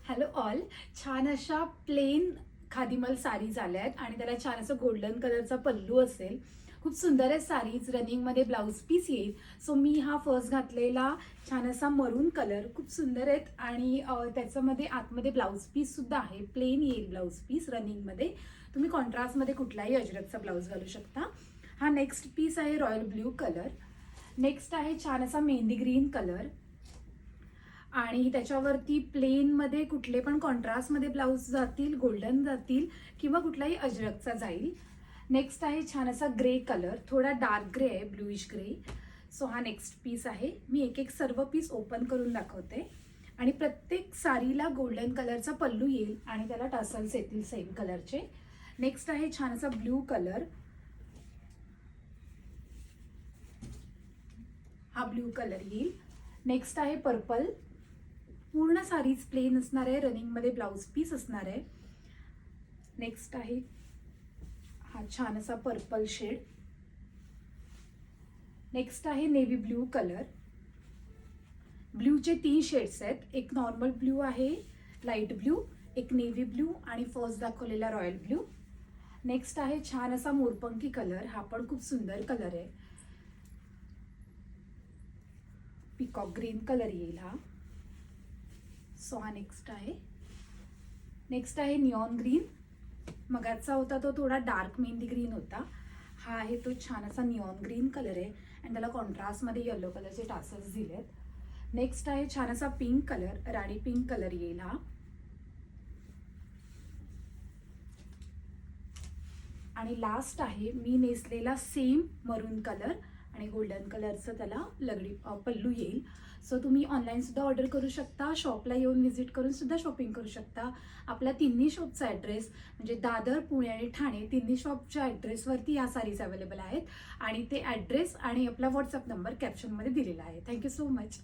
Hello all. छान अशा plain खादीमल sarees आल्या आहेत आणि त्याला छान असं गोल्डन कलरचा पल्लू असेल. खूप सुंदर आहे साडीज. रनिंगमध्ये ब्लाऊज पीस येईल. सो मी हा फर्स्ट घातलेला छान असा मरून कलर खूप सुंदर आहेत आणि त्याच्यामध्ये आतमध्ये ब्लाऊज पीस सुद्धा आहे. प्लेन येईल ब्लाऊज पीस रनिंगमध्ये. तुम्ही कॉन्ट्रास्टमध्ये कुठलाही अजरकचा ब्लाऊज घालू शकता. हा नेक्स्ट पीस आहे रॉयल ब्ल्यू कलर. नेक्स्ट आहे छान असा मेहंदी ग्रीन कलर आणि त्याच्यावरती प्लेनमध्ये कुठले पण कॉन्ट्रास्टमध्ये ब्लाऊज जातील, गोल्डन जातील किंवा कुठलाही अजरकचा जाईल. नेक्स्ट आहे छान असा ग्रे कलर, थोडा डार्क ग्रे आहे, ब्लूइश ग्रे. सो हा नेक्स्ट पीस आहे. मी एक एक सर्व पीस ओपन करून दाखवते आणि प्रत्येक साडीला गोल्डन कलरचा पल्लू येईल आणि त्याला टसल्स येतील सेम कलरचे. नेक्स्ट आहे छान असा ब्ल्यू कलर. हा ब्ल्यू कलर येईल. नेक्स्ट आहे पर्पल. पूर्ण साडीच प्लेन असणार आहे, रनिंगमध्ये ब्लाऊज पीस असणार आहे. नेक्स्ट आहे हा छान असा पर्पल शेड. नेक्स्ट आहे नेव्ही ब्ल्यू कलर. ब्ल्यूचे 3 शेड्स आहेत. एक नॉर्मल ब्ल्यू आहे, लाईट ब्ल्यू, एक नेव्ही ब्ल्यू आणि फर्स्ट दाखवलेला रॉयल ब्ल्यू. नेक्स्ट आहे छान असा मोरपंखी कलर. हा पण खूप सुंदर कलर आहे. पिकॉक ग्रीन कलर येईल हा. सो हा नेक्स्ट आहे. नेक्स्ट आहे निऑन ग्रीन. मगाचा होता तो थोडा डार्क मेहंदी ग्रीन होता. हा आहे तो छान असा निऑन ग्रीन कलर आहे आणि त्याला कॉन्ट्रास्टमध्ये येलो कलरचे टासल्स दिलेत. नेक्स्ट आहे छान असा पिंक कलर, राणी पिंक कलर येईल हा. आणि लास्ट आहे मी नेसलेला सेम मरून कलर आणि गोल्डन कलरचं त्याला लगडी पल्लू येईल. सो तुम्ही ऑनलाईन सुद्धा ऑर्डर करू शकता, शॉपला येऊन व्हिजिट करून सुद्धा शॉपिंग करू शकता. आपल्या तिन्ही शॉपचा ॲड्रेस म्हणजे दादर, पुणे आणि ठाणे तिन्ही शॉपच्या ॲड्रेसवरती या साडीज अवेलेबल आहेत आणि ते ॲड्रेस आणि आपला व्हॉट्सअप नंबर कॅप्शनमध्ये दिलेला आहे. Thank you so much.